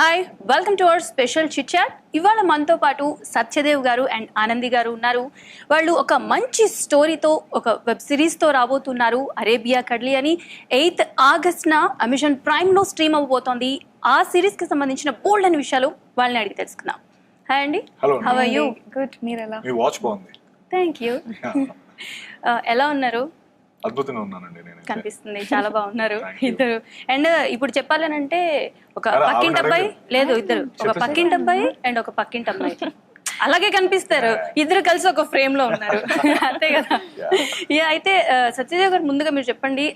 Hi, welcome to our special chit chat. ఇవాళ మనతో పాటు సత్యదేవ్ గారు అండ్ ఆనంది గారు ఉన్నారు. వాళ్ళు ఒక మంచి స్టోరీతో ఒక వెబ్ సిరీస్తో రాబోతున్నారు, అరేబియా కడ్లీ అని. 8th ఆగస్ట్న Amazon ప్రైమ్లో stream అవ్వబోతోంది. ఆ సిరీస్కి సంబంధించిన బోల్డ్ అనే విషయాలు వాళ్ళని అడిగి తెలుసుకుందాం. హాయ్ అండి, హౌ ఆర్ యూ? గుడ్, మీరు ఎలా? మీ వాచ్ బాగుంది. Thank you. ఎలా ఉన్నారు? అద్భుతంగా ఉన్నానండి నేను. కనిపిస్తుంది, చాలా బాగున్నారు ఇద్దరు. అండ్ ఇప్పుడు చెప్పాలనంటే ఒక పక్కింటి అబ్బాయి లేదు, ఇద్దరు, ఒక పక్కింటి అబ్బాయి అండ్ ఒక పక్కింటి అమ్మాయి అలాగే కనిపిస్తారు, ఇద్దరు కలిసి ఒక ఫ్రేమ్ లో ఉన్నారు. అంతే కదా? అయితే సత్యదేవ్ గారు, ముందుగా మీరు చెప్పండి,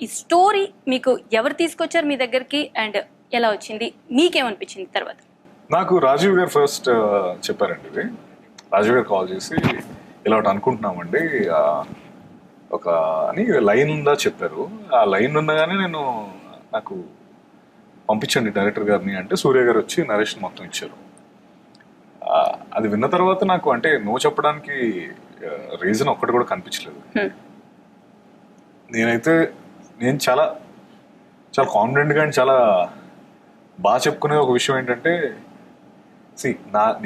ఈ స్టోరీ మీకు ఎవరు తీసుకొచ్చారు మీ దగ్గరికి అండ్ ఎలా వచ్చింది, మీకేమనిపించింది తర్వాత? నాకు రాజీవ్ గారు ఫస్ట్ చెప్పారండి ఇది. రాజీవ్ గారు కాల్ చేసి ఇలా ఒకటి అనుకుంటున్నామండి ఒక అని లైన్ ఉందా చెప్పారు. ఆ లైన్ ఉండగానే నాకు పంపించండి డైరెక్టర్ గారిని అంటే సూర్య గారు వచ్చి నరేషన్ మొత్తం ఇచ్చారు. అది విన్న తర్వాత నాకు అంటే నో చెప్పడానికి రీజన్ ఒక్కటి కూడా కనిపించలేదు. నేను చాలా చాలా కాన్ఫిడెంట్గా అండ్ చాలా బాగా చెప్పుకునే ఒక విషయం ఏంటంటే,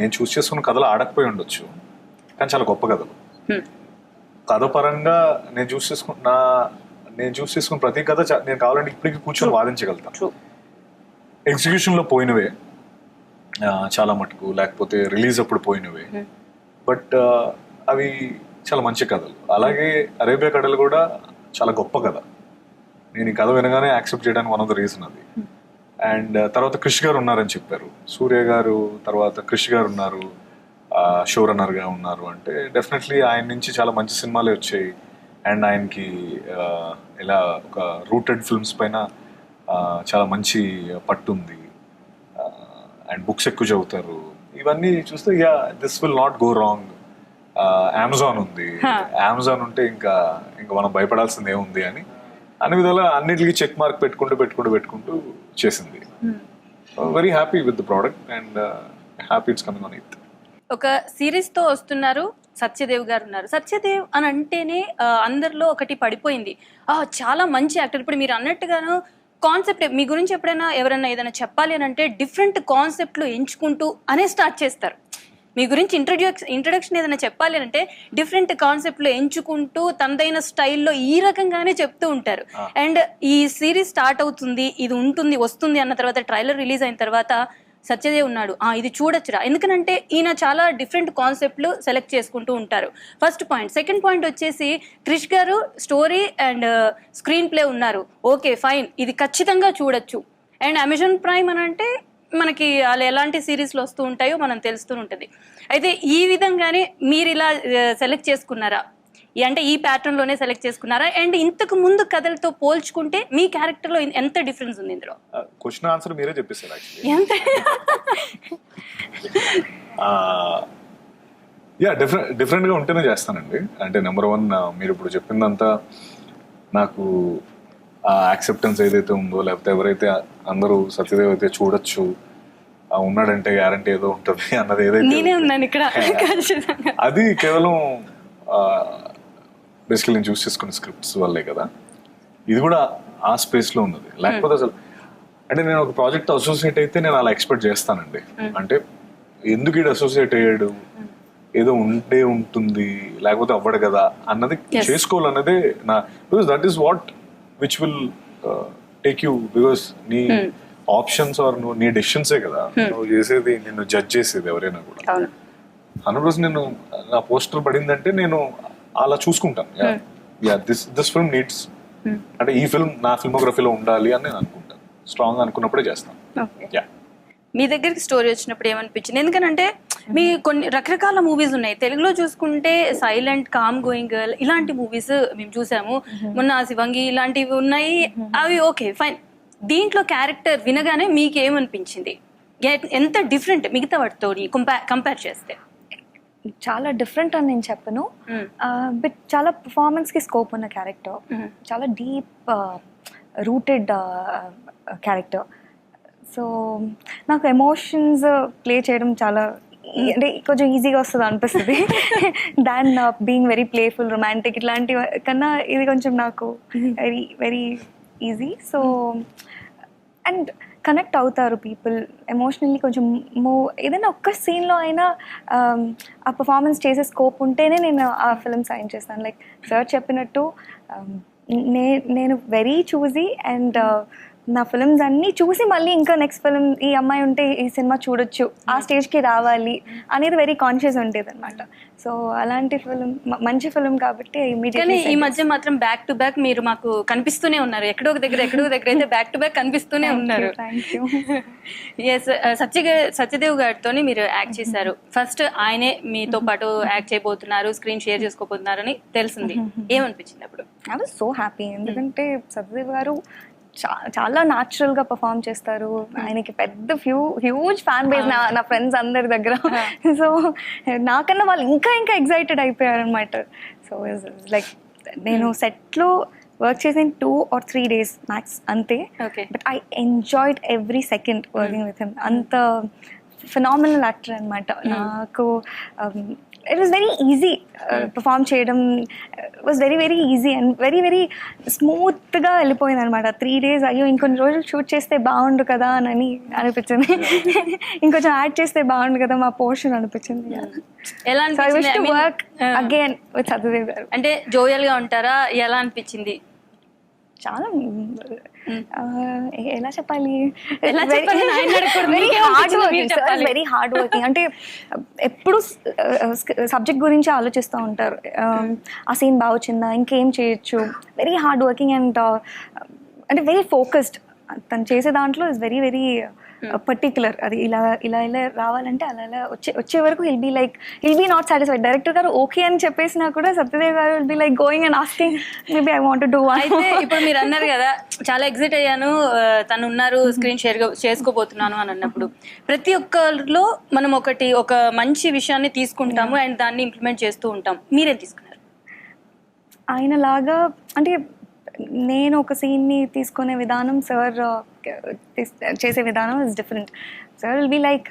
నేను చూస్ చేసుకున్న కథలు ఆడకపోయి ఉండొచ్చు, కానీ చాలా గొప్ప కథలు. కథ పరంగా నేను చూస్ చేసుకున్న ప్రతి కథ నేను కావాలంటే ఇప్పటికీ కూర్చొని వాదించగలుగుతాను. ఎగ్జిక్యూషన్లో పోయినవే చాలా మటుకు, లేకపోతే రిలీజ్ అప్పుడు పోయినవే, బట్ అవి చాలా మంచి కథలు. అలాగే అరేబియా కథలు కూడా చాలా గొప్ప కథ. నేను ఈ కథ వినగానే యాక్సెప్ట్ చేయడానికి వన్ ఆఫ్ ద రీజన్ అది. అండ్ తర్వాత క్రిష్ గారు ఉన్నారని చెప్పారు. సూర్య గారు తర్వాత క్రిష్ గారు ఉన్నారు, షో రన్నర్గా ఉన్నారు. అంటే డెఫినెట్లీ ఆయన నుంచి చాలా మంచి సినిమాలే వచ్చాయి. అండ్ ఆయనకి ఇలా ఒక రూటెడ్ ఫిల్మ్స్ పైన చాలా మంచి పట్టు ఉంది. అండ్ బుక్స్ ఎక్కువ చదువుతారు. ఇవన్నీ చూస్తే this will not go wrong. Amazon ఉంది, అమెజాన్ ఉంటే ఇంకా మనం భయపడాల్సింది ఏముంది అని అన్ని విధాలా అన్నిటికీ చెక్ మార్క్ పెట్టుకుంటూ చేసింది. Very happy with the product and happy it's coming on it. ఒక సిరీస్ తో వస్తున్నారు, సత్యదేవ్ గారు ఉన్నారు. సత్యదేవ్ అని అంటేనే అందరిలో ఒకటి పడిపోయింది, చాలా మంచి యాక్టర్. ఇప్పుడు మీరు అన్నట్టుగాను కాన్సెప్ట్ మీ గురించి ఎప్పుడైనా ఎవరైనా ఏదైనా చెప్పాలి అని అంటే డిఫరెంట్ కాన్సెప్ట్లు ఎంచుకుంటూ అనే స్టార్ట్ చేస్తారు. మీ గురించి ఇంట్రడక్షన్ ఏదైనా చెప్పాలి అంటే డిఫరెంట్ కాన్సెప్ట్లు ఎంచుకుంటూ తనదైన స్టైల్లో ఈ రకంగానే చెప్తూ ఉంటారు. అండ్ ఈ సిరీస్ స్టార్ట్ అవుతుంది, ఇది ఉంటుంది, వస్తుంది అన్న తర్వాత ట్రైలర్ రిలీజ్ అయిన తర్వాత సత్యదేవ్ ఉన్నాడు, ఇది చూడొచ్చురా. ఎందుకనంటే ఈయన చాలా డిఫరెంట్ కాన్సెప్ట్లు సెలెక్ట్ చేసుకుంటూ ఉంటారు. First point. సెకండ్ పాయింట్ వచ్చేసి క్రిష్ గారు స్టోరీ అండ్ స్క్రీన్ ప్లే ఉన్నారు, ఓకే ఫైన్, ఇది ఖచ్చితంగా చూడొచ్చు. అండ్ అమెజాన్ ప్రైమ్ అని అంటే మనకి వాళ్ళు ఎలాంటి సిరీస్లు వస్తూ ఉంటాయో మనం తెలుస్తూ ఉంటుంది. అయితే ఈ విధంగానే మీరు ఇలా సెలెక్ట్ చేసుకున్నారా, అంటే ఈ ప్యాటర్న్ లోనే సెలెక్ట్ చేసుకున్నారా? అండ్ ఇంతకు ముందు కథలతో పోల్చుకుంటే మీ క్యారెక్టర్ లో ఎంత డిఫరెన్స్ ఉంది ఇందులో? క్వశ్చన్ ఆన్సర్ మీరే చెప్పేశారు. డిఫరెంట్ గా ఉంటేనే చేస్తానండి. అంటే నెంబర్ 1, మీరు ఇప్పుడు చెప్పిందంతా నాకు యాక్సెప్టెన్స్ ఏదైతే ఉందో, లేకపోతే ఎవరైతే అందరూ సత్యదేవ్ అయితే చూడొచ్చు, ఉన్నాడంటే గ్యారంటీ ఏదో ఉంటుంది అన్నది ఏదైతే అది కేవలం బేసికలీ నేను చూస్ చేసుకున్న స్క్రిప్ట్స్ వల్లే కదా. ఇది కూడా ఆ స్పేస్ లో ఉన్నది. లేకపోతే అసలు అంటే నేను ఒక ప్రాజెక్ట్ అసోసియేట్ అయితే నేను అలా ఎక్స్పెక్ట్ చేస్తానండి. అంటే ఎందుకు ఇది అసోసియేట్ అయ్యాడు, ఏదో ఉంటే ఉంటుంది లేకపోతే అవ్వడు కదా అన్నది చేసుకోవాలన్నదే నా, because that is what which will take you, because నీ ఆప్షన్స్ ఆర్ నీ డెసిషన్సే కదా నువ్వు చేసేది, నిన్ను జడ్జ్ చేసేది ఎవరైనా కూడా. 100% నేను నా పోస్టర్ పడిందంటే నేను అలా చూసుకుంటాను. దిస్ ఫిల్మ్ నీడ్స్, అంటే ఈ ఫిల్మ్ నా ఫిల్మోగ్రఫీలో ఉండాలి అని నేను అనుకుంటాను. స్ట్రాంగ్ అనుకున్నప్పుడే చేస్తాను. మీ దగ్గరికి స్టోరీ వచ్చినప్పుడు ఏమనిపించింది? ఎందుకంటే మీ కొన్ని రకరకాల మూవీస్ ఉన్నాయి. తెలుగులో చూసుకుంటే సైలెంట్, కామ్ గోయింగ్ గర్ల్ ఇలాంటి మూవీస్ మేము చూసాము. మొన్న శివంగి ఇలాంటివి ఉన్నాయి, అవి ఓకే ఫైన్. దీంట్లో క్యారెక్టర్ వినగానే మీకు ఏమనిపించింది? ఎంత డిఫరెంట్ మిగతా వాటితో కంపేర్ చేస్తే? చాలా డిఫరెంట్ అని నేను చెప్పను, బట్ చాలా పర్ఫార్మెన్స్కి స్కోప్ ఉన్న క్యారెక్టర్, చాలా డీప్ రూటెడ్ క్యారెక్టర్. సో నాకు ఎమోషన్స్ ప్లే చేయడం చాలా అంటే కొంచెం ఈజీగా వస్తుంది అనిపిస్తుంది than being very playful, romantic ఇట్లాంటి కన్నా ఇది కొంచెం నాకు very very easy. So and connect అవుతారు పీపుల్ ఎమోషనల్లీ కొంచెం ఏదైనా ఒక్క సీన్లో అయినా ఆ పర్ఫార్మెన్స్ చేసే స్కోప్ ఉంటేనే నేను ఆ ఫిల్మ్ సైన్ చేస్తాను. లైక్ సార్ చెప్పినట్టు నేను వెరీ చూజీ అండ్ నా ఫిల్మ్స్ అన్నీ చూసి మళ్ళీ ఇంకా నెక్స్ట్ ఫిల్మ్ ఈ అమ్మాయి ఉంటే ఈ సినిమా చూడొచ్చు, ఆ స్టేజ్కి రావాలి అనేది వెరీ కాన్షియస్ ఉండేది అనమాట. సో అలాంటి ఫిల్మ్ మంచి ఫిల్మ్ కాబట్టి కానీ ఇమీడియట్లీ ఈ మధ్య మాత్రం బ్యాక్ టు బ్యాక్ మీరు మాకు కనిపిస్తూనే ఉన్నారు, ఎక్కడో ఒక దగ్గర అయితే బ్యాక్ టు బ్యాక్ కనిపిస్తూనే ఉన్నారు. Thank you. ఎస్, సత్యదేవ్ గారితో మీరు యాక్ట్ చేశారు. ఫస్ట్ ఆయనే మీతో పాటు యాక్ట్ చేయబోతున్నారు, స్క్రీన్ షేర్ చేసుకోబోతున్నారు అని తెలిసింది. ఏమనిపించింది అప్పుడు? ఐ వాజ్ సో హ్యాపీ, ఎందుకంటే సత్యదేవ్ గారు చాలా న్యాచురల్గా పర్ఫామ్ చేస్తారు. ఆయనకి పెద్ద హ్యూజ్ ఫ్యాన్ బేస్ నా ఫ్రెండ్స్ అందరి దగ్గర. సో నాకన్నా వాళ్ళు ఇంకా ఎగ్జైటెడ్ అయిపోయారు అనమాట. సో లైక్ నేను సెట్లో వర్క్ చేసిన 2 or 3 days మ్యాక్స్ అంతే, but I enjoyed every second working with him. అంత ఫినామినల్ యాక్టర్ అనమాట. నాకు it was very easy perform చేయడం, was very easy and very స్మూత్గా వెళ్ళిపోయింది అనమాట. 3 days అయ్యో ఇంకొన్ని రోజులు షూట్ చేస్తే బాగుండు కదా అని అనిపించింది. ఇంకొంచెం యాడ్ చేస్తే బాగుండు కదా మా పోర్షన్ అనిపించింది. ఎలా అనిపించింది వర్క్ అగైన్ విత్ సత్యదేవ్ గారు? అంటే జోయల్ గా ఉంటారా? ఎలా అనిపించింది? చాలా ఎలా చెప్పాలి, వెరీ హార్డ్ వర్కింగ్. అంటే ఎప్పుడు సబ్జెక్ట్ గురించి ఆలోచిస్తూ ఉంటారు. ఆ సీన్ బాగా వచ్చిందా, ఇంకేం చేయొచ్చు. వెరీ హార్డ్ వర్కింగ్ అండ్ అంటే వెరీ ఫోకస్డ్. తను చేసే దాంట్లో ఇస్ వెరీ పర్టికులర్. అది ఇలా రావాలంటే అలా వచ్చే వరకు he'll be not satisfied. Director గారు ఓకే అని చెప్పేసినా కూడా సత్యదేవ్ గారు will be like going and asking maybe I want to do. అయితే ఇప్పుడు మీరు అన్నారు కదా చాలా ఎగ్జైట్ అయ్యాను, తను ఉన్నారు, స్క్రీన్ షేర్ చేసుకోబోతున్నాను అని అన్నప్పుడు ప్రతి ఒక్కరిలో మనం ఒక మంచి విషయాన్ని తీసుకుంటాము అండ్ దాన్ని ఇంప్లిమెంట్ చేస్తూ ఉంటాం. మీరేం తీసుకున్నారు? ఆయన లాగా అంటే నేను ఒక సీన్ని తీసుకునే విధానం, సార్ చేసే విధానం is different. Sir will be like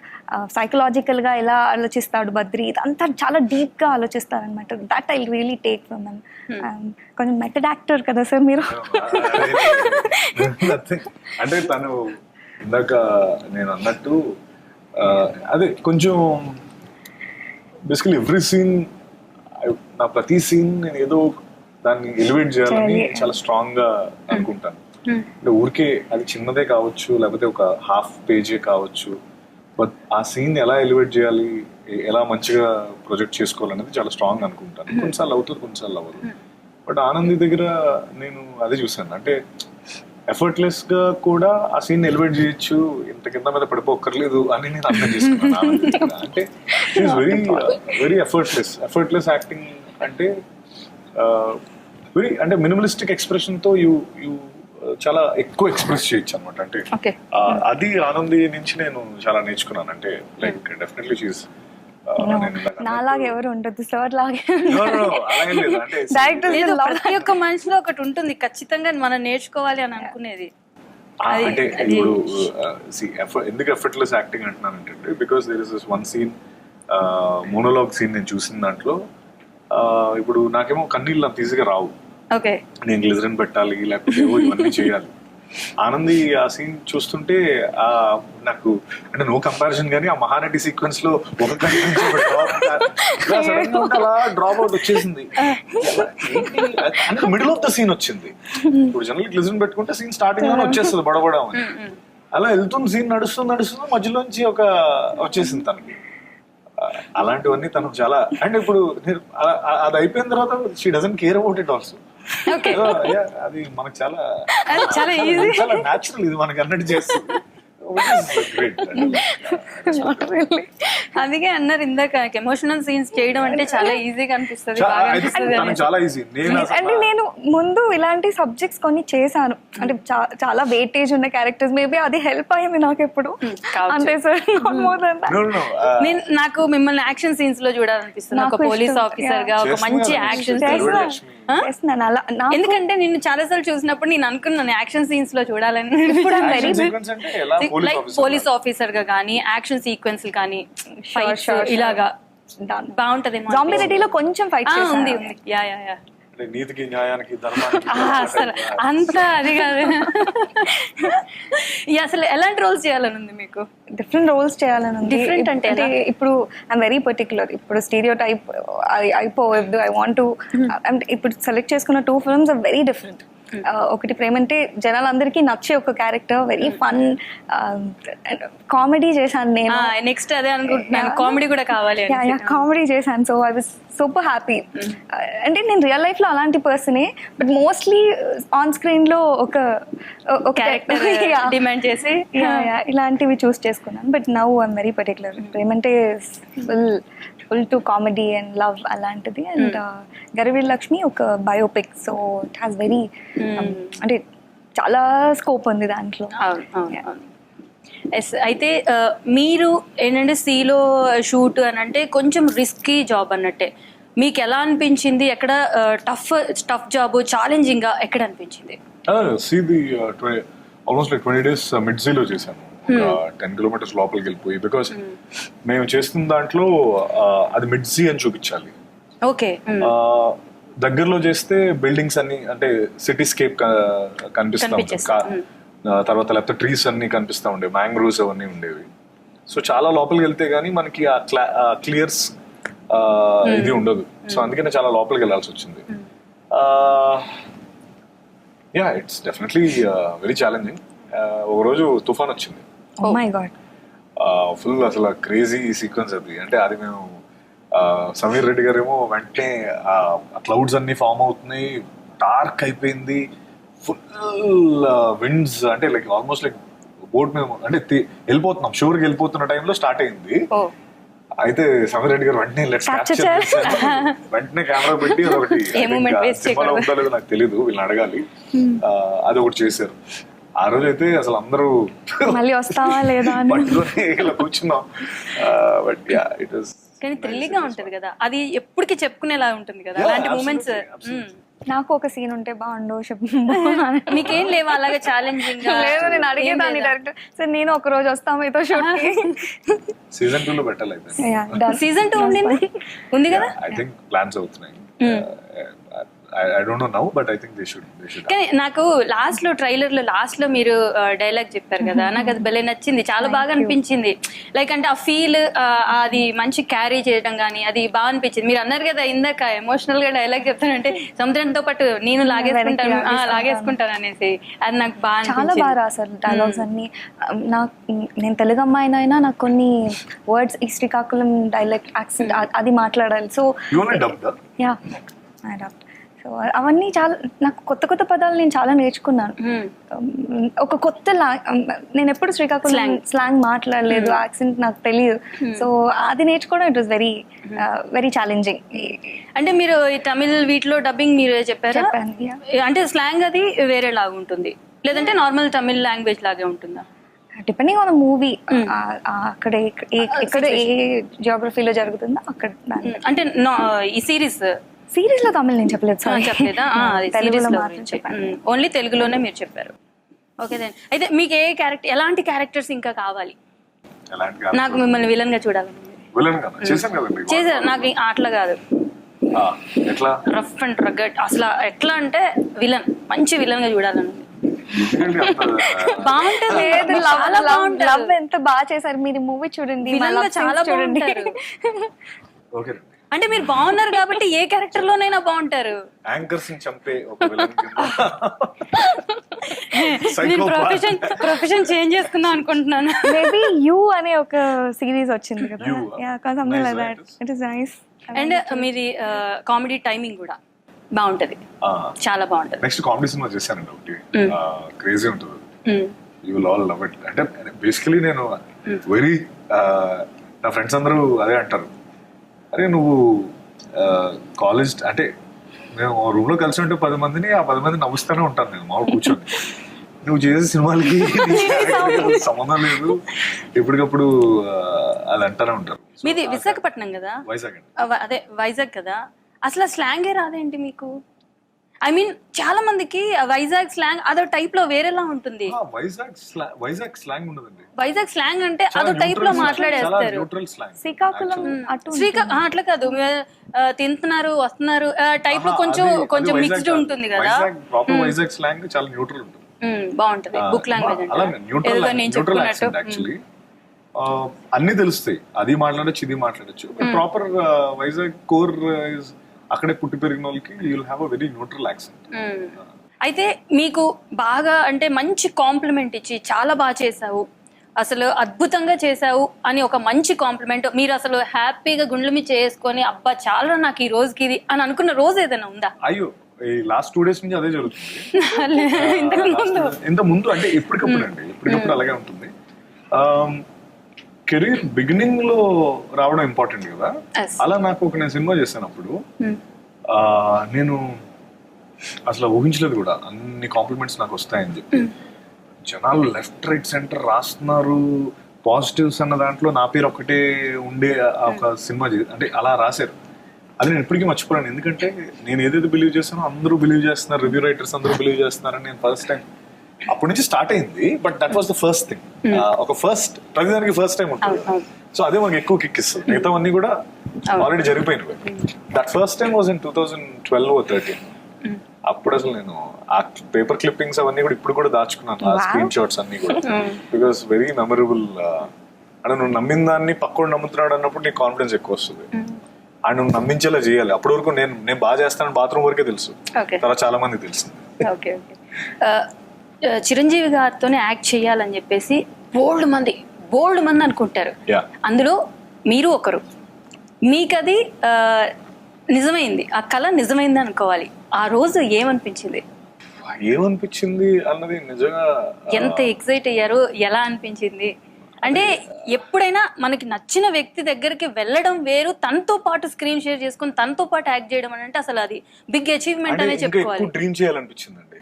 సైకలాజికల్గా ఎలా ఆలోచిస్తాడు బద్రి, ఇదంతా చాలా డీప్గా ఆలోచిస్తారు అనమాట. That I really take from them. కొంచెం మెథడ్ యాక్టర్ కదా సార్ మీరు. అంటే తను ఇందాక నేను అన్నట్టు అదే కొంచెం బేసికలీ ఎవ్రీ సీన్, నా ప్రతి సీన్ నేను ఏదో దాన్ని ఎలివేట్ చేయాలని చాలా స్ట్రాంగ్ గా అనుకుంటాను. అంటే ఊరికే అది చిన్నదే కావచ్చు, లేకపోతే ఒక హాఫ్ పేజే కావచ్చు, బట్ ఆ సీన్ ఎలా ఎలివేట్ చేయాలి, ఎలా మంచిగా ప్రొజెక్ట్ చేసుకోవాలనేది చాలా స్ట్రాంగ్ అనుకుంటాను. కొన్నిసార్లు అవుతుంది, కొన్నిసార్లు అవ్వదు. బట్ ఆనంది దగ్గర నేను అదే చూసాను. అంటే ఎఫర్ట్లెస్ గా కూడా ఆ సీన్ ఎలివేట్ చేయొచ్చు, ఇంత కింద మీద పడిపోక్కర్లేదు అని నేను అర్థం చేసుకున్నాను ఆనంది దగ్గర. అంటే వెరీ ఎఫర్ట్లెస్ యాక్టింగ్. అంటే వెరీ అంటే మినిమలిస్టిక్ ఎక్స్ప్రెషన్ తో యూ చాలా ఎక్కువ ఎక్స్ప్రెస్ చేయొచ్చు అనమాట. అంటే అది ఆనంది నుంచి నేను చాలా నేర్చుకున్నాను. అంటే లైక్ డెఫినెట్లీ షీస్ నాలాగా ఎవరు ఉండదు సార్ లాగే. ప్రతి ఒక్క మనిషిలో ఒకటి ఉంటుంది ఖచ్చితంగా మనం నేర్చుకోవాలి అని అనుకునేది. అంటే ఇప్పుడు ఎందుకు ఎఫర్ట్లెస్ యాక్టింగ్ అంటున్నానంటే because there is one scene, monologue scene నేను చూసిన దాంట్లో ఇప్పుడు నాకేమో కన్నీళ్ళు అంత ఈజీగా రావు. నేను గ్లిజరిన్ పెట్టాలి, లేకపోతే ఇవన్నీ చేయాలి. ఆనంది ఆ సీన్ చూస్తుంటే నాకు అంటే నో కంపారిజన్ కానీ ఆ మహానటి సీక్వెన్స్ లో ఒక అలా డ్రాప్ అవుట్ వచ్చేసింది. అంటే మిడిల్ ఆఫ్ ద సీన్ వచ్చింది. ఇప్పుడు జనరల్ గ్లిజరిన్ పెట్టుకుంటే సీన్ స్టార్టింగ్ లోనే వచ్చేస్తుంది బడబడా అని. అలా వెళ్తుంది, సీన్ నడుస్తుంది మధ్యలోంచి ఒక వచ్చేసింది తనకి. అలాంటివన్నీ తనకు చాలా అంటే ఇప్పుడు అది అయిపోయిన తర్వాత she doesn't care about it also. అది మనకు చాలా న్యాచురల్, ఇది మనకి అన్నట్టు చేస్తుంది. అందుకే అన్నారు ఇందాక ఎమోషనల్ సీన్స్ చేయడం అంటే చాలా ఈజీగా అనిపిస్తుంది. అంటే నేను ముందు ఇలాంటి సబ్జెక్ట్స్ కొన్ని చేశాను, అంటే చాలా వెయిటేజ్ ఉన్న క్యారెక్టర్స్, మేబీ అది హెల్ప్ అయింది నాకు ఎప్పుడు. అంతే సార్, నాకు మిమ్మల్ని యాక్షన్ సీన్స్ లో చూడాలనిపిస్తుంది. ఒక పోలీస్ ఆఫీసర్ గా ఒక మంచి యాక్షన్. ఎందుకంటే నేను చాలా సార్లు చూసినప్పుడు నేను అనుకున్నాను యాక్షన్ సీన్స్ లో చూడాలని. లైక్ పోలీస్ ఆఫీసర్ గా కానీ యాక్షన్ సీక్వెన్స్ కానీ ఇలాగా బాగుంటది. జాంబీ రెడ్డిలో కొంచెం ఫైట్ ఉంది. అంటే నీతికి న్యాయానికి ధర్మానికి అసలు అంతా అది కాదు. అసలు ఎలాంటి రోల్స్ చేయాలని ఉంది మీకు? డిఫరెంట్ రోల్స్ చేయాలని ఉంది. Different అంటే ఎలా? ఇప్పుడు ఐఎమ్ వెరీ పర్టికులర్. ఇప్పుడు స్టీరియో టైప్ అయిపోవద్దు. ఐ వాంట్ టు అంటే ఇప్పుడు సెలెక్ట్ చేసుకున్న 2 films ఆర్ వెరీ డిఫరెంట్. ఒకటి ప్రేమంటే జనాలందరికీ నచ్చే ఒక క్యారెక్టర్, వెరీ ఫన్ కామెడీ చేశాను నేను. నెక్స్ట్ అదే అనుకుంటున్నాను, కామెడీ కూడా కావాలి. కామెడీ చేశాను. So I was super happy. అంటే నేను రియల్ లైఫ్ లో అలాంటి పర్సనే, బట్ మోస్ట్లీ ఆన్ స్క్రీన్ లో ఒక క్యారెక్టర్ డిమాండ్ చేసి ఇలాంటివి చూస్ చేసుకున్నాను. But now I'm very particular. ప్రేమంటే full to comedy and love అలాంటిది. అండ్ గరివీర్ లక్ష్మి ఒక biopic, so it has very అంటే చాలా స్కోప్ ఉంది దాంట్లో. అయితే మీరు ఏంటంటే సీలో షూట్ అని అంటే కొంచెం రిస్కీ జాబ్ అన్నట్టే. మీకు ఎలా అనిపించింది? ఎక్కడ టఫ్ జాబ్, ఛాలెంజింగ్ గా ఎక్కడ అనిపించింది? ఆల్మోస్ట్ లైక్ 20 days మిడ్ సీలో చేశాను. 10 kilometers లోపలికి వెళ్ళిపోయి, బికాస్ మేము చేస్తున్న దాంట్లో అది మిడ్ సీ అని చూపించాలి. ఓకే. దగ్గరలో చేస్తే బిల్డింగ్స్ అన్ని అంటే సిటీస్కేప్ కనిపిస్తా ఉంటుంది, తర్వాత లేకపోతే ట్రీస్ అన్ని కనిపిస్తా ఉండేవి, మ్యాంగ్రోవ్స్ అవన్నీ ఉండేవి. సో చాలా లోపలికి వెళ్తే గానీ మనకి ఆ క్లియర్స్ ఇది ఉండదు. సో అందుకనే చాలా లోపలికి వెళ్ళాల్సి వచ్చింది. Yeah, it's definitely very challenging. ఒక రోజు తుఫాన్ వచ్చింది. Oh my God. ఫుల్ అసలు క్రేజీ సీక్వెన్స్ అది. అంటే అది మేము సమీర్ రెడ్డి గారేమో వెంటనే క్లౌడ్స్ అన్ని ఫామ్ అవుతున్నాయి, డార్క్ అయిపోయింది, ఫుల్ విండ్స్, అంటే లైక్ ఆల్మోస్ట్ లైక్ బోట్ మేము అంటే వెళ్ళిపోతున్నాం, షోర్కి వెళ్ళిపోతున్న టైంలో స్టార్ట్ అయింది. అయితే సమీర్ రెడ్డి గారు వెంటనే వెంటనే కెమెరా పెట్టి అదొకటి సినిమాలో ఉందో లేదో నాకు తెలీదు, వీళ్ళని అడగాలి, అది ఒకటి చేశారు. ఆ రోజు అయితే అసలు అందరూ మళ్ళీ వస్తావా లేదా పట్టుకొని ఇలా కూర్చున్నాం. బట్ యా, ఇట్ వాస్ కానీ థ్రిల్లింగ్ గా ఉంటది కదా, అది ఎప్పటికీ చెప్పుకునేలా ఉంటుంది కదా అలాంటి మూమెంట్స్. నాకు ఒక సీన్ ఉంటే బాగుండు చెప్పు. మీకేం లేవా అలాగే ఛాలెంజింగ్? లేదు, నేను అడిగేదాన్ని డైరెక్టర్, సరే నేను ఒక రోజు వస్తాం మీతో షూట్ కి. సీజన్ 2 లో పెట్టాలి. సీజన్ 2 ఉంది కదా, ఐ థింక్ ప్లాన్స్ అవుతున్నాయి. I don't know now, but I think they should. కానీ నాకు లాస్ట్ లో ట్రైలర్ లో లాస్ట్ లో మీరు డైలాగ్ చెప్పారు కదా, నాకు అది భలే నచ్చింది, చాలా బాగా అనిపించింది. లైక్ అంటే ఆ ఫీల్ అది మంచి క్యారీ చేయడం కానీ అది బాగా అనిపించింది. మీరు అన్నారు కదా ఇందాక ఎమోషనల్ గా డైలాగ్ చెప్తానంటే సముద్రంతో పాటు నేను లాగేసుకుంటాను అనేసి, అది నాకు బాగా చాలా బాగా రాశారు డైలాగ్స్ అన్ని. నాకు నేను తెలుగు అమ్మాయినైనా నాకు కొన్ని వర్డ్స్ ఈ శ్రీకాకుళం డైలెక్ట్ యాక్సెంట్ అది మాట్లాడాలి. సో యా, సో అవన్నీ చాలా నాకు కొత్త కొత్త పదాలు నేను చాలా నేర్చుకున్నాను. ఒక కొత్త నేను ఎప్పుడు శ్రీకాకుళం స్లాంగ్ మాట్లాడలేదు, యాక్సెంట్ నాకు తెలియదు. సో అది నేర్చుకోవడం it was very very challenging. అంటే మీరు ఈ తమిళ్ వీటిలో డబ్బింగ్ మీరు చెప్పారు, అంటే స్లాంగ్ అది వేరే లాగా ఉంటుంది, లేదంటే నార్మల్ తమిళ్ లాంగ్వేజ్ లాగే ఉంటుందా? డిపెండింగ్ ఆన్ మూవీ, అక్కడ ఎక్కడ ఏ జియోగ్రఫీలో జరుగుతుందో అక్కడ. అంటే ఈ సిరీస్ లో తమిళ్ నేను చెప్పలేదు, చెప్పలేదా? ఓన్లీ తెలుగులోనే మీరు చెప్పారు. Okay then. అయితే మీకు ఏ క్యారెక్టర్, ఎలాంటి క్యారెక్టర్స్ ఇంకా కావాలి? నాకు మిమ్మల్ని విలన్ గా చూడాలని చేశారు. నాకు అట్లా కాదు, రఫ్ అండ్ రగడ్, అసలు ఎట్లా అంటే విలన్, మంచి విలన్ గా చూడాలని బాగుంటది. లవ్ ఎంత బాగా చేశారు మీరు, మూవీ చూడండి, చాలా చూడండి. అంటే మీరు బాగున్నారు కాబట్టి ఏ క్యారెక్టర్ లోనైనా బాగుంటారు. యాంకర్స్ ని చంపే ఒక విలన్. నేను ప్రొఫెషన్ చేంజ్ చేసుకుందాం అనుకుంటున్నాను. మేబీ యూ అనే ఒక సిరీస్ వచ్చింది కదా, something like that. It is nice. And మీది కామెడీ టైమింగ్ కూడా బాగుంటది, చాలా బాగుంటది. నెక్స్ట్ కామెడీ సినిమా చేశానండి ఒకటి, క్రేజీ ఉంటుంది, you will all love it. అంటే బేసికలీ నేను వెరీ నా ఫ్రెండ్స్ అందరూ అదే అంటారు, అరే నువ్వు కాలేజ్ అంటే మేము రూమ్ లో కలిసి ఉంటే 10 మందిని, ఆ 10 మంది నవ్వుస్తూనే ఉంటాను నేను మామూలు కూర్చొని. నువ్వు చేసే సినిమాలకి సంబంధం లేదు, ఎప్పటికప్పుడు అది అంటానే ఉంటారు. మీది విశాఖపట్నం కదా? వైజాగ్. అదే వైజాగ్ కదా, అసలు స్లాంగే రాదేంటి మీకు? ఐ మీన్ చాలా మందికి వైజాగ్ స్లాంగ్ అదో టైప్ లో వేరేలా ఉంటుంది. వైజాగ్ స్లాంగ్ ఉండదండి. వైజాగ్ స్లాంగ్ అంటే అదో టైప్ లో మాట్లాడేస్తారు. Neutral slang. శ్రీకాకుళం అటు అట్లా కాదు, తింటున్నారు వస్తున్నారు టైప్ లో కొంచెం మిక్స్డ్ ఉంటుంది కదా. ప్రాపర్ వైజాగ్ స్లాంగ్ చాలా న్యూట్రల్ ఉంటుంది. బాగుంటది book language neutral accent actually. అన్ని తెలుస్తాయి, అది మాట్లాడచ్చు ఇది మాట్లాడచ్చు. ప్రాపర్ వైజాగ్ కోర్ అక్కడే పుట్టి పెరిగిన వాళ్ళకి you will have a very neutral accent. అయితే మీకు బాగా అంటే మంచి కాంప్లిమెంట్ ఇచ్చి చాలా బాగా చేసావు, అసలు అద్భుతంగా చేసావు అని ఒక మంచి కాంప్లిమెంట్ మీరు అసలు హ్యాపీగా గుండెల మీద చేసుకొని అబ్బా చాలా నాకు ఈ రోజుకి ఇది అని అనుకున్న రోజు ఏదైనా ఉందా? అయ్యో ఈ లాస్ట్ 2 days నుంచి అదే జరుగుతుంది. ఇంత ముందు అంటే ఎప్పటికప్పుడు అండి, ఎప్పటికప్పుడు అలాగే ఉంటుంది. కెరీర్ బిగినింగ్ లో రావడం ఇంపార్టెంట్ కదా. అలా నాకు నేను సినిమా చేసినప్పుడు నేను అసలు ఊహించలేదు కూడా అన్ని కాంప్లిమెంట్స్ నాకు వస్తాయని చెప్పి. జనాలు లెఫ్ట్ రైట్ సెంటర్ రాస్తున్నారు, పాజిటివ్స్ అన్న దాంట్లో నా పేరు ఒకటే ఉండే ఒక సినిమా అంటే అలా రాశారు. అది నేను ఎప్పటికీ మర్చిపోయాను. ఎందుకంటే నేను ఏదైతే బిలీవ్ చేస్తానో అందరూ బిలీవ్ చేస్తున్నారు, రివ్యూ రైటర్స్ అందరూ బిలీవ్ చేస్తున్నారని నేను ఫస్ట్ టైం అప్పటి నుంచి స్టార్ట్ అయింది. But that was the first thing. ఒక ఫస్ట్ ప్రతిదానికి ఫస్ట్ టైం ఉంటుంది. సో అదే మాకు ఎక్కువ కిక్ ఇస్తుంది. మిగతావన్నీ కూడా ఆల్రెడీ జరిగిపోయినవి. That first time was in 2012 or 13. అప్పుడు అసలు నేను ఆ పేపర్ క్లిప్పింగ్స్ అవన్నీ కూడా ఇప్పుడు కూడా దాచుకున్నాను, ఆ స్క్రీన్ షాట్స్ అన్ని కూడా. Because very memorable. అంటే నువ్వు నమ్మిన దాన్ని పక్కడు నమ్ముతున్నాడు అన్నప్పుడు నీకు కాన్ఫిడెన్స్ ఎక్కువ వస్తుంది. అండ్ నువ్వు నమ్మించేలా చేయాలి. అప్పటి వరకు నేను బాగా చేస్తాను బాత్రూమ్ వరకే తెలుసు, తర్వాత చాలా మంది తెలుసు. చిరంజీవి గారితోనే యాక్ట్ చేయాలని చెప్పేసి బోల్డ్ మంది అనుకుంటారు. అందులో మీరు ఒకరు. మీకు అది నిజమైంది, ఆ కళ నిజమైంది అనుకోవాలి. ఆ రోజు ఏమనిపించింది అన్నది నిజంగా ఎంత ఎక్సైట్ అయ్యారు, ఎలా అనిపించింది? అంటే ఎప్పుడైనా మనకి నచ్చిన వ్యక్తి దగ్గరికి వెళ్ళడం వేరు, తనతో పాటు స్క్రీన్ షేర్ చేసుకుని తనతో పాటు యాక్ట్ చేయడం అని అంటే అసలు అది బిగ్ అచీవ్మెంట్ అనే చెప్పుకోవాలి. డ్రీమ్ చేయాలనిపించిందండి.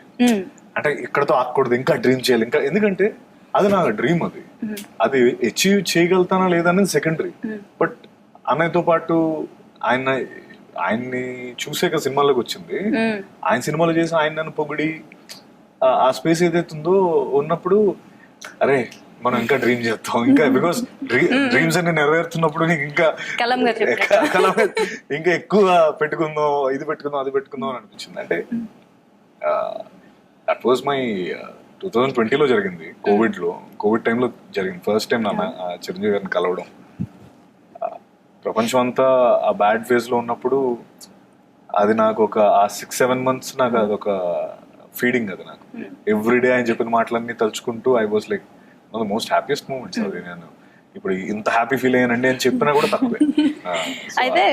అంటే ఇక్కడతో ఆకూడదు, ఇంకా డ్రీమ్ చేయాలి ఇంకా. ఎందుకంటే అది నా డ్రీమ్. అది అచీవ్ చేయగలుగుతానా లేదా అనేది సెకండరీ. బట్ అన్నయ్యతో పాటు ఆయన్ని చూసాక సినిమాలోకి వచ్చింది. ఆయన సినిమాలో చేసి ఆయన నన్ను పొగిడి ఆ స్పేస్ ఏదైతే ఉందో ఉన్నప్పుడు అరే మనం ఇంకా డ్రీమ్ చేస్తాం ఇంకా. బికాస్ డ్రీమ్స్ అన్ని నెరవేరుతున్నప్పుడు నీకు ఇంకా ఇంకా ఎక్కువ పెట్టుకుందాం, ఇది పెట్టుకుందాం అది పెట్టుకుందాం అని అనిపించింది. అంటే దట్ వాజ్ మై 2020లో జరిగింది, కోవిడ్ టైంలో జరిగింది ఫస్ట్ టైం నాన్న చిరంజీవి గారిని కలవడం. ప్రపంచం అంతా ఆ బ్యాడ్ ఫేజ్ లో ఉన్నప్పుడు అది నాకు ఒక 6-7 months నాకు అదొక ఫీడింగ్. అది నాకు ఎవ్రీడే ఆయన చెప్పిన మాటలన్నీ తలుచుకుంటూ I was like one of the most happiest moments. అది నేను ఇప్పుడు ఇంత హ్యాపీ ఫీల్ అయ్యానండి అని చెప్పినా కూడా తక్కువే. అయితే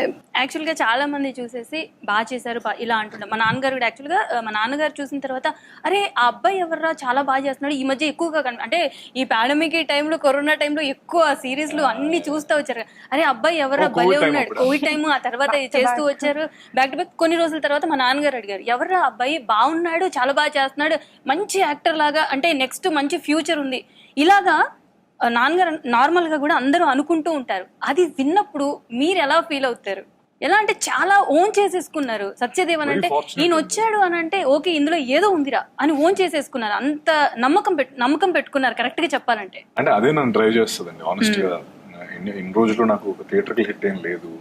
యాక్చువల్ గా చాలా మంది చూసేసి బాగా చేశారు ఇలా అంటున్నారు. మా నాన్నగారు కూడా యాక్చువల్ గా మా నాన్నగారు చూసిన తర్వాత అరే ఆ అబ్బాయి ఎవర్రా చాలా బాగా చేస్తున్నాడు. ఈ మధ్య ఎక్కువగా అంటే ఈ పాండమిక్ టైంలో కరోనా టైంలో ఎక్కువ సిరీస్లు అన్ని చూస్తూ వచ్చారు. అరే అబ్బాయి ఎవర్రా భలే ఉన్నాడు. కోవిడ్ టైమ్ ఆ తర్వాత చేస్తూ వచ్చారు బ్యాక్ టు బ్యాక్. కొన్ని రోజుల తర్వాత మా నాన్నగారు అడిగారు ఎవర్రా అబ్బాయి బాగున్నాడు, చాలా బాగా చేస్తున్నాడు, మంచి యాక్టర్ లాగా, అంటే నెక్స్ట్ మంచి ఫ్యూచర్ ఉంది. ఇలాగా నాన్నగారు నార్మల్ గా కూడా అందరూ అనుకుంటూ ఉంటారు. అది విన్నప్పుడు మీరు ఎలా ఫీల్ అవుతారు? ఎలా అంటే చాలా ఓన్ చేసేసుకున్నారు సత్యదేవ్ అని అంటే. ఈయన వచ్చాడు అని అంటే ఓకే ఇందులో ఏదో ఉందిరా అని ఓన్ చేసేసుకున్నారు. అంత నమ్మకం పెట్టుకున్నారు కరెక్ట్ గా చెప్పాలంటే. అంటే అదే నన్ను డ్రైవ్ చేస్తుందండి ఆనెస్ట్ గా. ఇన్ని రోజులు నాకు ఒక థియేటర్ కి హిట్ ఏం లేదు.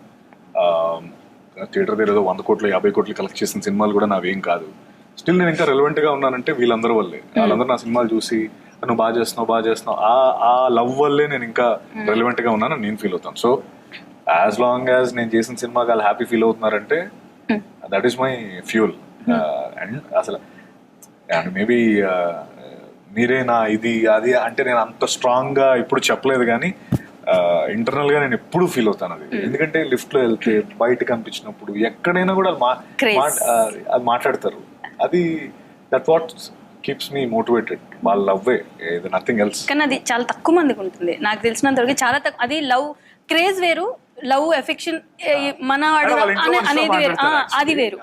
థియేటర్ దగ్గర ఏదో 100 కోట్లు 50 కోట్లు కలెక్ట్ చేసిన సినిమాలు కూడా నావేం కాదు. స్టిల్ నేను ఇంకా రెలవెంట్ గా ఉన్నానంటే వీళ్ళందరి వల్లే. వాళ్ళందరూ నా సినిమాలు చూసి నువ్వు బాగా చేస్తున్నావు ఆ లవ్ వల్లే నేను ఇంకా రెలవెంట్ గా ఉన్నాను నేను ఫీల్ అవుతాను. సో యాజ్ లాంగ్ యాజ్ నేను చేసిన సినిమాకి వాళ్ళు హ్యాపీ ఫీల్ అవుతున్నారంటే that is my fuel. And అసలు మేబీ మీరే నా ఇది అది అంటే నేను అంత స్ట్రాంగ్ గా ఇప్పుడు చెప్పలేదు కానీ ఇంటర్నల్ గా నేను ఎప్పుడు ఫీల్ అవుతాను అది. ఎందుకంటే లిఫ్ట్ లో వెళ్తే బయట కనిపించినప్పుడు ఎక్కడైనా కూడా అది మాట్లాడతారు. అది that what keeps me motivated. వాళ్ళ లవ్వే, నథింగ్ ఎల్స్. కానీ అది చాలా తక్కువ మందికి ఉంటుంది నాకు తెలిసినంత వరకు. చాలా తక్కువ. అది లవ్ క్రేజ్ వేరు, లవ్ ఎఫెక్షన్ మన అనేది వేరు, అది వేరు.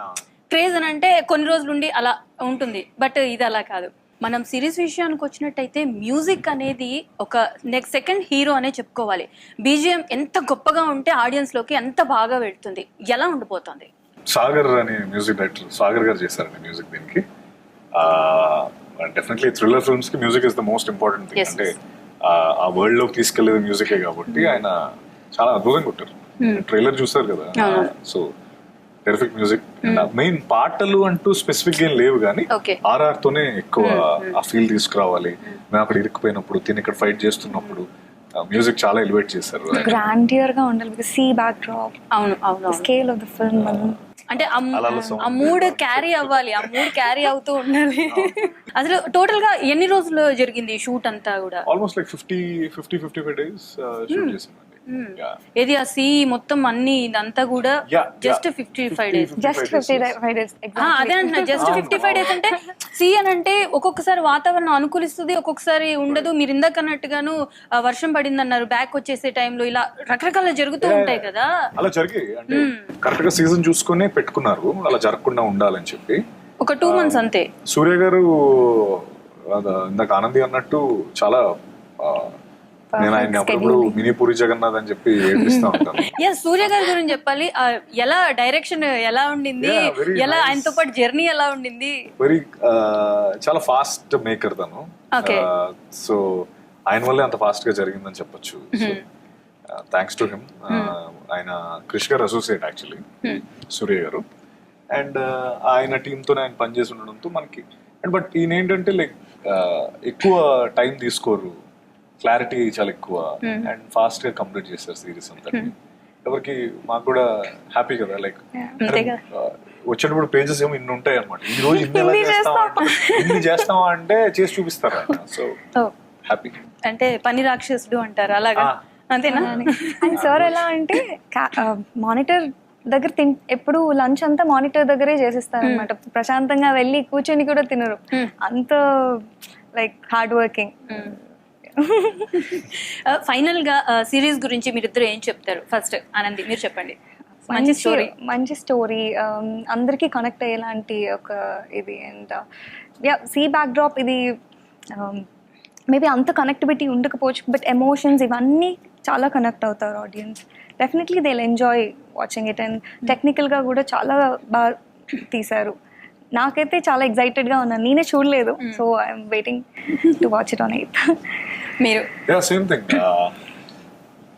క్రేజ్ అని అంటే కొన్ని రోజులు ఉండి అలా ఉంటుంది. బట్ ఇది అలా కాదు. మనం సిరీస్ విషయానికి వచ్చినట్టయితే మ్యూజిక్ అనేది ఒక నెక్స్ట్ సెకండ్ హీరో అనే చెప్పుకోవాలి. బీజిఎం ఎంత గొప్పగా ఉంటే ఆడియన్స్ లోకి ఎంత బాగా వెళ్తుంది. ఎలా ఉండిపోతుంది? సాగర్ అనే మ్యూజిక్ డైరెక్టర్ సాగర్ గారు చేశారండి మ్యూజిక్ దీనికి. డెఫినెట్లీ థ్రిల్లర్ ఫిల్మ్స్ కి music is the most important thing. Yes, అంటే ఆ వరల్డ్ లోకి తీసుకెళ్లేది మ్యూజికే కాబట్టి ఆయన చాలా అద్భుతంగా కొట్టారు. ట్రైలర్ చూసారు కదా, సో టెరిఫిక్ మ్యూజిక్. మెయిన్ పాటలు అంటూ స్పెసిఫిక్ ఏం లేవు కానీ Okay. ఆర్ఆర్ తోనే ఎక్కువ ఆ ఫీల్ తీసుకురావాలి. మేము అక్కడ ఇరుక్కుపోయినప్పుడు తిని ఇక్కడ ఫైట్ చేస్తున్నప్పుడు మ్యూజిక్ చాలా ఎలివేట్ చేశారు. గ్రాండియర్ గా ఉండాలి బికాస్ సీ బ్యాక్ డ్రాప్, అవును అవును అవును. Scale of the film. అంటే అలల sound. ఆ మూడ్ క్యారీ అవ్వాలి, ఆ మూడ్ క్యారీ అవుతూ ఉండాలి. అసలు టోటల్ గా ఎన్ని రోజులు జరిగింది షూట్ అంతా కూడా? ఆల్మోస్ట్ లైక్ 55 days షూట్ చేసామండి. ఏది ఆ సీ మొత్తం అన్ని ఇదంతా కూడా Yeah, just yeah. 55 days. Just 55 days అదే అంటున్నా, జస్ట్ 55 డేస్ అంటే సీ అని అంటే ఒక్కొక్కసారి వాతావరణం అనుకూలిస్తుంది, ఒక్కొక్కసారి ఉండదు. మీరు ఇందాక అన్నట్టుగాను వర్షం పడింది అన్నారు, బ్యాక్ వచ్చేసే టైంలో ఇలా రకరకాల జరుగుతూ ఉంటాయి కదా. అలా జరిగాయి. అంటే కరెక్ట్ గా సీజన్ చూసుకునే పెట్టుకున్నారు అలా జరగకుండా ఉండాలని చెప్పి. ఒక 2 months అంతే. సూర్య గారు ఇందాక ఆనంది అన్నట్టు చాలా నేను ఆయన అప్పుడప్పుడు మినీ పూరి జగన్నాథ్ అని చెప్పి ఏడిపిస్తా ఉంటాను. సూర్య గారి గురించి చెప్పాలి. ఎలా డైరెక్షన్ ఎలా ఉండింది, Yeah, very ఎలా nice. ఆయనతో పాటు జర్నీ ఎలా ఉండింది? వెరీ చాలా ఫాస్ట్ మేకర్ తను. Okay. సో ఆయన వల్లే అంత ఫాస్ట్ గా జరిగిందని చెప్పొచ్చు. Thanks to him. ఆయన క్రిష్ గారు అసోసియేట్ యాక్చువల్లీ సూర్య గారు. అండ్ ఆయన టీంతోనే ఆయన పనిచేసి ఉండడంతో మనకి అండ్ బట్ ఈయన ఏంటంటే లైక్ ఎక్కువ టైం తీసుకోరు, క్లారిటీ చాలా ఎక్కువ అండ్ ఫాస్ట్ గా కంప్లీట్ చేస్తారు సిరీస్ అంతా. ఎవరికి మాకు కూడా హ్యాపీ కదా, లైక్ వచ్చేటప్పుడు పేజెస్ ఏమో ఇన్ని ఉంటాయి అనమాట. ఈ రోజు ఇన్ని చేస్తామా అంటే చేసి చూపిస్తారు ఆయన. So happy. అంటే పని రాక్షసుడు అంటారు అలాగా, అంతేనా? అండ్ సార్ ఎలా అంటే మానిటర్ దగ్గర ఎప్పుడు లంచ్ అంతా మానిటర్ దగ్గరే చేసిస్తారు అనమాట. ప్రశాంతంగా వెళ్ళి కూర్చొని కూడా తినరు, అంత లైక్ హార్డ్ వర్కింగ్. ఫైనల్ గా సిరీస్ గురించి మీరిద్దరు ఏం చెప్తారు? ఫస్ట్ ఆనంది మీరు చెప్పండి. మంచి స్టోరీ, అందరికీ కనెక్ట్ అయ్యేలాంటి ఒక ఇది. అండ్ సీ బ్యాక్ డ్రాప్ ఇది మేబీ అంత కనెక్టివిటీ ఉండకపోవచ్చు, బట్ ఎమోషన్స్ ఇవన్నీ చాలా కనెక్ట్ అవుతారు audience. Definitely they will enjoy watching it. And టెక్నికల్గా కూడా చాలా బాగా తీశారు. నాకైతే చాలా ఎక్సైటెడ్గా ఉన్నాను, నేనే చూడలేదు. So I'm waiting to watch it on 8th. మీరు సేమ్ థింగ్.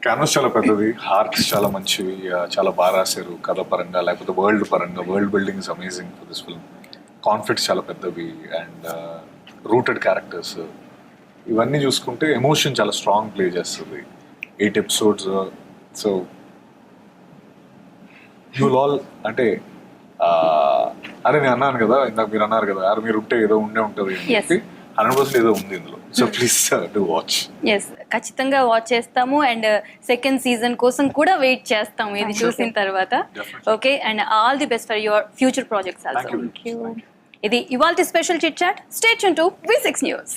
క్యాన్వస్ చాలా పెద్దది, హార్ట్స్ చాలా మంచివి, చాలా బాగా రాశారు కథ పరంగా లేకపోతే వరల్డ్ పరంగా. World building is amazing for this film. Conflicts చాలా పెద్దవి అండ్ రూటెడ్ క్యారెక్టర్స్. ఇవన్నీ చూసుకుంటే ఎమోషన్ చాలా స్ట్రాంగ్ ప్లే చేస్తుంది. 8 episodes. సో యూ ఆల్ అంటే అరే నేను అన్నాను కదా ఇందాక, మీరు అన్నారు కదా అరే మీరు ఉంటే ఏదో ఉండే ఉంటుంది అని చెప్పి 100% ఏదో ఉంది ఇందులో. So please do watch. ఖచ్చితంగా వాచ్ చేస్తాము అండ్ సెకండ్ సీజన్ కోసం కూడా వెయిట్ చేస్తాము ఇది చూసిన తర్వాత. Okay, and all the best for your future projects also. ఇది ఇవాల్టి special chit chat. Stay tune to V6 News.